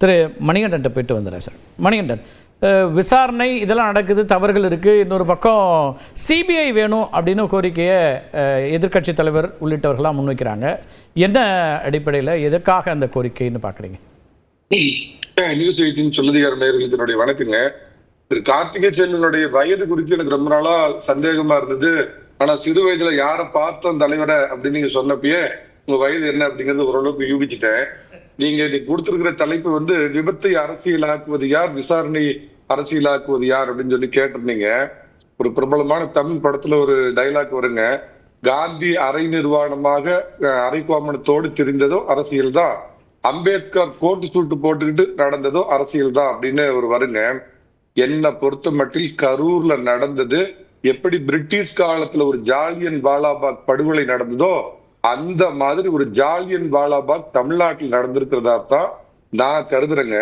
திரு மணிகண்டன் போயிட்டு வந்துடுறேன் சார். மணிகண்டன், விசாரணை இதெல்லாம் நடக்குது, தவறுகள் இருக்குது. இன்னொரு பக்கம் சிபிஐ வேணும் அப்படின்னு கோரிக்கையை எதிர்க்கட்சி தலைவர் உள்ளிட்டவர்களாக முன்வைக்கிறாங்க. என்ன அடிப்படையில், எதற்காக அந்த கோரிக்கைன்னு பார்க்குறீங்க? நியூஸ் 18 சொல்லதிகார நேயர்களுக்கு என்னுடைய வணக்கங்க. திரு கார்த்திகை செல்வனுடைய வயது குறித்து எனக்கு ரொம்ப நாளா சந்தேகமா இருந்தது. ஆனா சிறு வயதுல யாரை பார்த்தோம் தலைவரை அப்படின்னு நீங்க சொன்னப்பயே உங்க வயது என்ன அப்படிங்கறது ஓரளவுக்கு யூகிச்சுட்டேன். நீங்க கொடுத்திருக்கிற தலைப்பு விபத்தை அரசியலாக்குவது யார், விசாரணை அரசியலாக்குவது யார் அப்படின்னு சொல்லி கேட்டிருந்தீங்க. ஒரு பிரபலமான தமிழ் படத்துல ஒரு டைலாக் வருங்க, காந்தி அரை நிர்வாணமாக அரைக்கோமணத்தோடு திரிந்ததோ அரசியல் தான், அம்பேத்கர் கோட்டு சூட்டு போட்டுக்கிட்டு நடந்ததோ அரசியல் தான் அப்படின்னு ஒரு வருங்க. என்னை பொறுத்த மட்டில் கரூர்ல நடந்தது எப்படி பிரிட்டிஷ் காலத்துல ஒரு ஜாலியன் வாலாபாக் படுகொலை நடந்ததோ அந்த மாதிரி ஒரு ஜாலியன் வாலாபாக் தமிழ்நாட்டில் நடந்திருக்கிறதா தான் நான் கருதுறேங்க.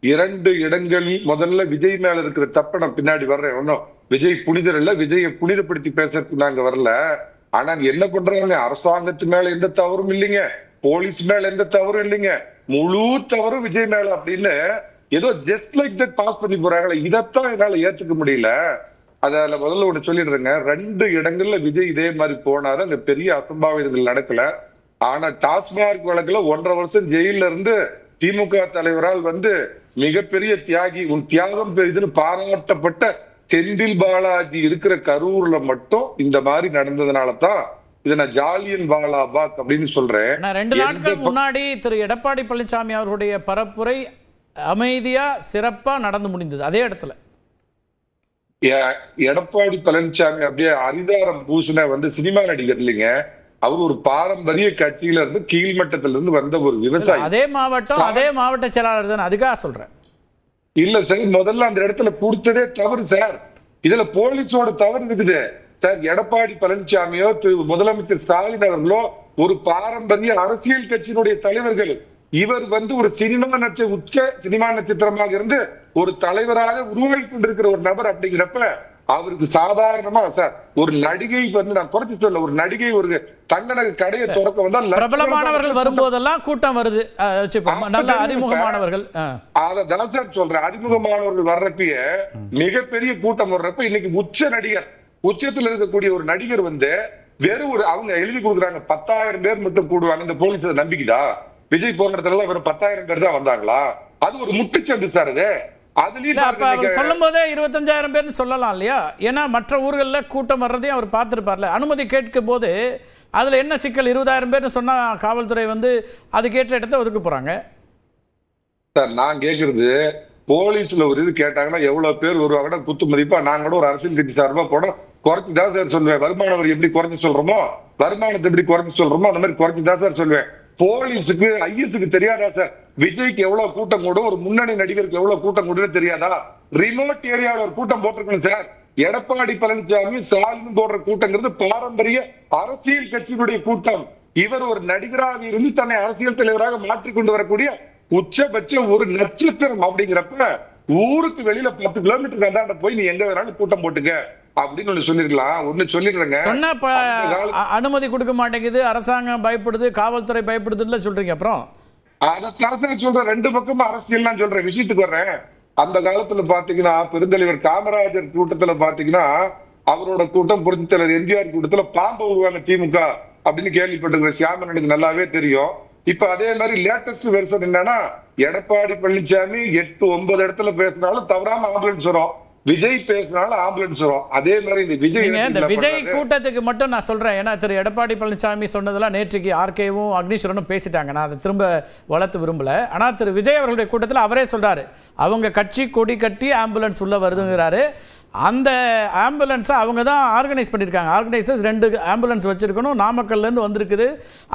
2 இடங்களில் முதல்ல விஜய் மேல இருக்கிற தப்ப நான் பின்னாடி வர்றேன். ஒன்னும் விஜய் புனிதர் இல்ல, விஜயை புனிதப்படுத்தி பேசுறதுக்கு நாங்க வரல. ஆனா என்ன பண்றாங்க, அரசாங்கத்து மேல எந்த தவறும் இல்லைங்க, போலீஸ் மேல எந்த தவறும் இல்லைங்க, முழு தவறும் விஜய் மேல அப்படின்னு ஏதோ ஜஸ்ட் லைக் தட் பாஸ் பண்ணி போறாங்களே, இதைத்தான் என்னால ஏத்துக்க முடியல. அதால முதல்ல ஒண்ணு சொல்லிடுறேங்க, 2 இடங்கள்ல விஜய் இதே மாதிரி போனாரு, அங்க பெரிய அசம்பாவிதங்கள் நடக்கல. ஆனா டாஸ்மார்க் வழக்குல 1.5 வருஷம் ஜெயில இருந்து திமுக தலைவரால் மிகப்பெரிய தியாகி, உன் தியாகம் பெரிதுன்னு பாராட்டப்பட்ட செந்தில் பாலாஜி இருக்கிற கரூர்ல மட்டும் இந்த மாதிரி நடந்ததுனாலதான் இதை நான் ஜாலியன் வாலாபாக் அப்படின்னு சொல்றேன். 2 நாட்கள் முன்னாடி திரு எடப்பாடி பழனிசாமி அவர்களுடைய பரப்புரை அமைதியா சிறப்பா நடந்து முடிந்தது அதே இடத்துல. எடப்பாடி பழனிசாமி அப்படியே அரிதாரம் பூஷண சினிமா நடிகர் இல்லைங்க, அவர் ஒரு பாரம்பரிய கட்சியில இருந்து கீழ்மட்டத்தில இருந்து வந்த ஒரு விவசாயி. அதே மாவட்ட செயலாளர் தான், அதுக்காக சொல்றேன். இல்ல சார், முதல்ல அந்த இடத்துல கொடுத்ததே தவறு சார். இதுல போலீஸோட தவறு இருக்குது சார். எடப்பாடி பழனிசாமியோ முதலமைச்சர் ஸ்டாலின் அவர்களோ ஒரு பாரம்பரிய அரசியல் கட்சியினுடைய தலைவர்கள். இவர் ஒரு உச்ச சினிமா நட்சத்திரமாக இருந்து ஒரு தலைவராக உருவாகி கொண்டிருக்கிற ஒரு நபர். அப்படிங்கிறப்ப அவருக்கு சாதாரணமா சார் ஒரு நடிகை நான் குறைச்சு சொல்ல, ஒரு நடிகை ஒரு தங்கநகை கடையை திறக்க வந்தால் பிரபலமானவர்கள் வரும்போதெல்லாம் கூட்டம் வருது, நல்ல அறிமுகமானவர்கள். அதான் சார் சொல்றேன், அறிமுகமானவர்கள் வர்றப்பயே மிகப்பெரிய கூட்டம் வர்றப்ப இன்னைக்கு உச்ச நடிகர், உச்சத்துல இருக்கக்கூடிய ஒரு நடிகர் வெறும் அவங்க எழுதி கொடுக்குறாங்க 10,000 பேர் மட்டும் கூடுவாங்க. இந்த போலீஸ் நம்பிக்கைதா? விஜய் போன இடத்துல வெறும் 10,000 பேர் தான் வந்தாங்களா? அது ஒரு முட்டுச்சந்து சார். அது சொல்லும் போதே 25,000 பேர் சொல்லலாம் இல்லையா? ஏன்னா மற்ற ஊர்களில் கூட்டம் வர்றதையும் அவர் பார்த்துருப்பார்ல. அனுமதி கேட்கும் போது அதுல என்ன சிக்கல்? 20,000 பேர் சொன்னா காவல்துறை அதுக்கேற்ற இடத்தை ஒதுக்க போறாங்க சார். நான் கேட்கறது, போலீஸ்ல ஒரு இது கேட்டாங்கன்னா எவ்வளவு பேர் வருவாங்கன்னா குத்து மதிப்பா நாங்க கூட ஒரு அரசியல் கட்சி சார்பா போட குறைச்சுதான் சார் சொல்லுவேன். வருமான வரி எப்படி குறைச்சு சொல்றோமோ, வருமானத்தை எப்படி குறைச்சு சொல்றோமோ அந்த மாதிரி குறைச்சுதான் சார் சொல்லுவேன். போலீஸுக்கு ஐஎஸ்க்கு தெரியாதா சார் விஜய்க்கு எவ்வளவு கூட்டம் கூடும், ஒரு முன்னணி நடிகருக்கு எவ்வளவு கூட்டம் கூடுன்னு தெரியாதா? ரிமோட் ஏரியாவில் ஒரு கூட்டம் போட்டிருக்கணும் சார். எடப்பாடி பழனிசாமி ஸ்டாலின் போடுற கூட்டங்கிறது பாரம்பரிய அரசியல் கட்சியினுடைய கூட்டம். இவர் ஒரு நடிகராக இருந்து தன்னை அரசியல் தலைவராக மாற்றிக்கொண்டு வரக்கூடிய உச்சபட்ச ஒரு நட்சத்திரம். அப்படிங்கிறப்ப ஊருக்கு வெளியில 10 கிலோமீட்டருக்கு அந்தாண்ட போய் நீ எங்க வேணாலும் கூட்டம் போட்டுக்க அப்படின்னு சொல்லிருக்கலாம். ஒண்ணு சொல்லிடுறேங்க, அனுமதி கொடுக்க மாட்டேங்குது, அரசாங்கம் பயப்படுது, காவல்துறை பயப்படுதுன்னு சொல்றீங்க. அப்புறம் அதை சொல்றேன், 2 பக்கமும் அரசியல் நான் சொல்றேன். விஷயத்துக்கு வர்றேன். அந்த காலத்துல பாத்தீங்கன்னா பெருந்தலைவர் காமராஜர் கூட்டத்துல பாத்தீங்கன்னா அவரோட கூட்டம், புரட்சித் தலைவர் எம்ஜிஆர் கூட்டத்துல பாம்பு உருவாங்க திமுக அப்படின்னு கேள்விப்பட்டிருக்கிற சியாமனுக்கு நல்லாவே தெரியும். இப்ப அதே மாதிரி லேட்டஸ்ட் வெர்ஷன் என்னன்னா, எடப்பாடி பழனிசாமி 8-9 இடத்துல பேசினாலும் தவறாம ஆம்புலன்ஸ் வரும், விஜய் பேசினாலும் ஆம்புலன்ஸ் வரும். அதே மாதிரி இந்த விஜய் கூட்டத்துக்கு மட்டும் நான் சொல்றேன், ஏன்னா திரு எடப்பாடி பழனிசாமி சொன்னதெல்லாம் நேற்றுக்கு ஆர்கேவும் அக்னீஸ்வரனும் பேசிட்டாங்க, நான் அதை திரும்ப வளர்த்து விரும்பல. ஆனா திரு விஜய் அவர்களுடைய கூட்டத்தில் அவரே சொல்றாரு, அவங்க கட்சி கொடி கட்டி ஆம்புலன்ஸ் உள்ள வருதுங்கிறாரு. அந்த ஆம்புலன்ஸை அவங்க தான் ஆர்கனைஸ் பண்ணியிருக்காங்க. ஆர்கனைசர்ஸ் 2 ஆம்புலன்ஸ் வச்சிருக்கணும், நாமக்கல்லேருந்து வந்திருக்குது.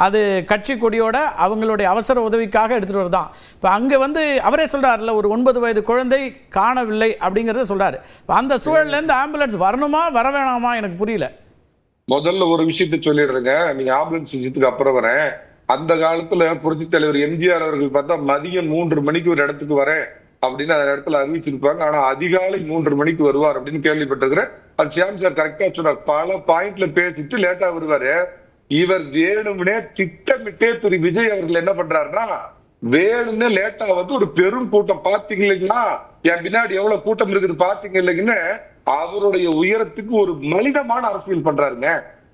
அது கட்சி கொடியோட அவங்களுடைய அவசர உதவிக்காக எடுத்துகிட்டு வருதான். இப்போ அங்கே அவரே சொல்கிறார்ல, ஒரு 9 வயது குழந்தை காணவில்லை அப்படிங்கிறத சொல்கிறாரு. அந்த சூழல்லேருந்து ஆம்புலன்ஸ் வரணுமா வர வேணாமா எனக்கு புரியல. முதல்ல ஒரு விஷயத்த சொல்லிடுறேங்க, நீங்க ஆம்புலன்ஸ் விஷயத்துக்கு அப்புறம் வரேன். அந்த காலத்துல புரட்சித் தலைவர் எம்ஜிஆர் அவர்கள் பார்த்தா மதியம் 3 மணிக்கு ஒரு இடத்துக்கு வரேன் அப்படின்னு அந்த இடத்துல அறிவிச்சிருப்பாங்க. ஆனா அதிகாலை 3 மணிக்கு வருவார் அப்படின்னு கேள்விப்பட்டிருக்கிறேன். அது சியாம் சார் கரெக்டா சொன்னார். பல பாயிண்ட்ல பேசிட்டு லேட்டா வருவாரு. இவர் வேணும்னே திட்டமிட்டே திரு விஜய் அவர்கள் என்ன பண்றாருன்னா வேணும்னு லேட்டா வந்து ஒரு பெரும் கூட்டம் பாத்தீங்க இல்லைங்களா, என் பின்னாடி எவ்வளவு கூட்டம் இருக்குது பாத்தீங்க இல்லைங்கன்னு அவருடைய உயரத்துக்கு ஒரு மனிதமான அரசியல் பண்றாருங்க.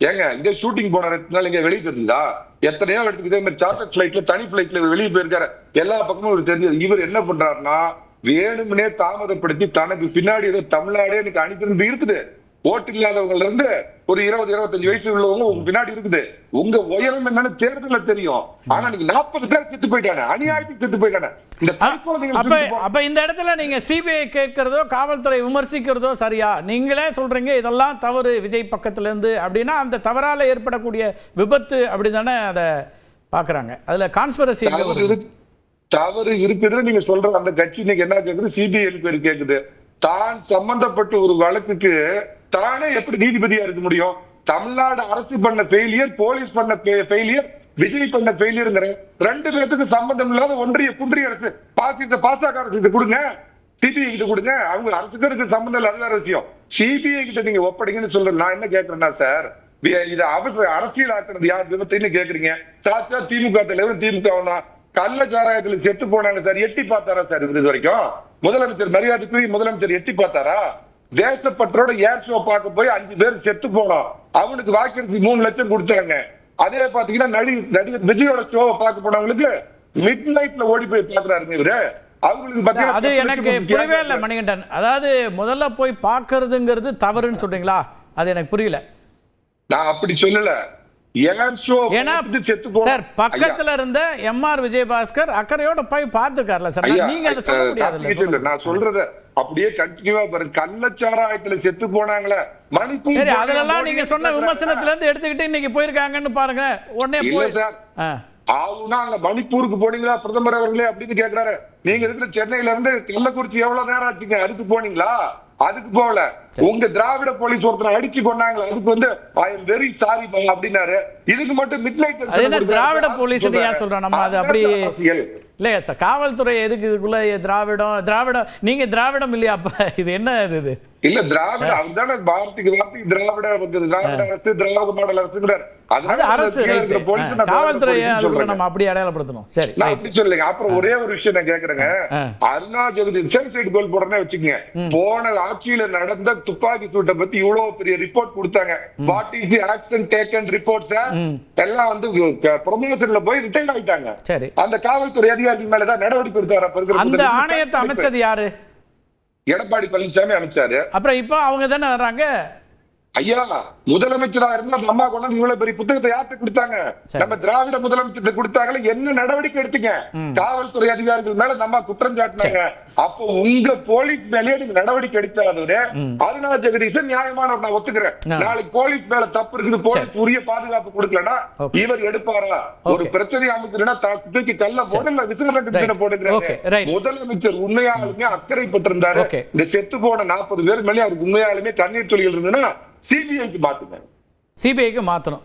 ஏங்க இங்க ஷூட்டிங் போன இடத்துல இங்க வெளியே தெரியுதா? எத்தனையோ இடத்துக்கு இதே மாதிரி சார்ட்டர் பிளைட்ல தனி பிளைட்ல வெளியே போயிருக்காரு. எல்லா பக்கமும் ஒரு தெரிஞ்சது. இவர் என்ன பண்றாருன்னா வேணும்னே தாமதப்படுத்தி தனக்கு பின்னாடி ஏதோ தமிழ்நாடே எனக்கு அணிதிரண்டு இருக்குது. ஓட்டு இல்லாதவங்கல இருந்து ஒரு 20-25 வயசு உள்ளவங்க உங்க பின்னாடி இருக்குது. உங்க உயரம் என்னன்னு தேர்தல தெரியும். ஆனா நீங்க 40 பேர் செத்து போயிட்டாங்க, அநியாயத்துக்கு செத்து போயிட்டாங்க. அப்ப இந்த இடத்துல நீங்க சிபிஐ கேட்கிறதோ காவல்துறை விமர்சிக்கிறதோ சரியா? நீங்களே சொல்றீங்க இதெல்லாம் தவறு விஜய் பக்கத்துல இருந்து அப்படின்னா அந்த தவறால ஏற்படக்கூடிய விபத்து அப்படிதானே அதை பாக்குறாங்க. அதுல கான்ஸ்பிரசி தவறு இருக்குது நீங்க சொல்ற அந்த கட்சி இன்னைக்கு என்ன கேக்குது? சிபிஐ பேர் கேக்குது. தான் சம்பந்தப்பட்ட ஒரு வழக்குக்கு தானே எப்படி நீதிபதியா இருக்க முடியும்? தமிழ்நாடு அரசு பண்ண ஃபெயிலியர், போலீஸ் பண்ண ஃபெயிலியர், விஜய் பண்ண ஃபெயிலியர்ங்கிற ரெண்டு பேருக்கு சம்பந்தம் இல்லாத குன்றிய அரசு பாசக அரசு கொடுங்க, சிபிஐ கிட்ட கொடுங்க. அவங்க அரசுக்கு சம்பந்தம் இல்ல, அது வேற விஷயம். சிபிஐ கிட்ட நீங்க ஒப்படைங்கன்னு சொல்றேன். நான் என்ன கேட்கறேன்னா சார், இது அரசியல் ஆக்குறது யார் விபத்துன்னு கேக்குறீங்க? சாச்சா திமுக தலைவர் திமுக கள்ளச்சாராயத்துல செத்து போனாங்க சார், எட்டி பார்த்தாரா சார்? இது வரைக்கும் முதலமைச்சர் மரியாதைக்குரிய முதலமைச்சர் எட்டி பார்த்தாரா? தேசப்பற்றோட ஏர் ஷோ பார்க்க போய் 5 பேர் செத்து போனோம். அவனுக்கு வாக்கரிசி 3 லட்சம் கொடுத்தாங்க. அதே பாத்தீங்கன்னா நடிகர் விஜயோட ஷோவை பார்க்க போனவங்களுக்கு மிட் நைட்ல ஓடி போய் பாக்குறாருங்க இவரு. அவங்களுக்கு அது எனக்கு புரியவே இல்லை மணிகண்டன். அதாவது முதல்ல போய் பாக்குறதுங்கிறது தவறுன்னு சொல்றீங்களா? அது எனக்கு புரியல. நான் அப்படி சொல்லல. பக்கத்துல இருந்த எம்ஆர் விஜயபாஸ்கர் அக்கறையோட போய் பார்த்திருக்காருல சார். நீங்க அதை சொல்ல முடியாது. நான் சொல்றத அப்படியே கண்டினியூவா பாருங்க. கள்ளச்சாராயத்துல செத்து போனாங்களே மணிப்பூர், சரி அதெல்லாம் நீங்க சொன்ன விமர்சனத்துல இருந்து எடுத்துக்கிட்டு இன்னைக்கு போயிருக்காங்கன்னு பாருங்க. உடனே போய் சார் ஆவுனா அங்க மணிப்பூருக்கு போனீங்களா பிரதமர் அவர்களே அப்படின்னு கேக்குறாரு. நீங்க இருக்கிற சென்னையில இருந்து கள்ளக்குறிச்சி எவ்வளவு நேரம் ஆச்சுங்க? அதுக்கு போனீங்களா? அதுக்கு போகல. உங்க திராவிட போலீஸ் ஒருத்தனை அடிச்சு கொண்டாங்க, அதுக்கு வந்து ஐ எம் வெரி சாரி அப்படின்னாரு. இதுக்கு மட்டும் மிட் நைட் திராவிட போலீஸ் ஏன் சொல்றோம் நம்ம? அது அப்படி இல்லையா சார்? காவல்துறை எதுக்கு இதுக்குள்ள திராவிடம் நீங்க திராவிடம் இல்லையா? அப்ப இது என்ன இது? இல்ல திராவிட அவர்தானே வார்த்தைக்கு திராவிட அரசு, திராவிட மாடல் அரசுங்கிறார். அது அரசு, காவல்துறையை நம்ம அப்படி அடையாளப்படுத்தணும். சரி நான் அப்படி சொல்லுங்க. அப்புறம் ஒரே ஒரு விஷயம் நான் கேக்குறேங்க. அருணா ஜெகதி சூசைட் கோல் போடுறேன்னு வச்சுக்கோங்க. போன ஆட்சியில நடந்த துப்பாக்கி சூட்டை பத்தி இவ்வளவு பெரிய ரிப்போர்ட் கொடுத்தாங்க. What is the action taken reports எல்லாம் வந்து ப்ரமோஷன்ல போய் ரிட்டையர் ஆயிட்டாங்க. சரி, அந்த காவல்துறை அதிகாரிகள் மேலதான் நடவடிக்கை எடுத்தாரு. அந்த ஆணையத்தை அமைச்சது யாரு? எடப்பாடி பழனிசாமி அமைச்சாரு. அப்புறம் இப்ப அவங்க தானே வர்றாங்க. ஐயா முதலமைச்சரா இருந்தா அம்மா கொண்டு இவ்வளவு பெரிய புத்தகத்தை யார்கிட்ட கொடுத்தாங்க? நம்ம திராவிட முதலமைச்சர் கொடுத்தாங்களே, என்ன நடவடிக்கை எடுத்தீங்க? காவல்துறை அதிகாரிகள் மேல நம்ம குற்றம் சாட்டினாங்க. அப்போ உங்க போலீஸ் மேலேயே நீங்க நடவடிக்கை எடுத்தாதே அருணா ஜெகதீசன் நியாயமான நான் ஒத்துக்கிறேன். நாளைக்கு போலீஸ் மேல தப்பு இருக்குது, போலீஸ் உரிய பாதுகாப்பு கொடுக்கலன்னா இவர் எடுப்பாரா? ஒரு பிரச்சனை அமைக்கிறா தூக்கி கல்ல போட இல்ல விசாரணை போடுகிறாங்க. முதலமைச்சர் உண்மையாலுமே அக்கறைப்பட்டிருந்தாரு. இந்த செத்து போன 40 பேர் மேலே அவருக்கு உண்மையாலுமே கண்ணீர் துளிகள் இருந்ததுன்னா சிபிஐக்கு மாத்தணும்.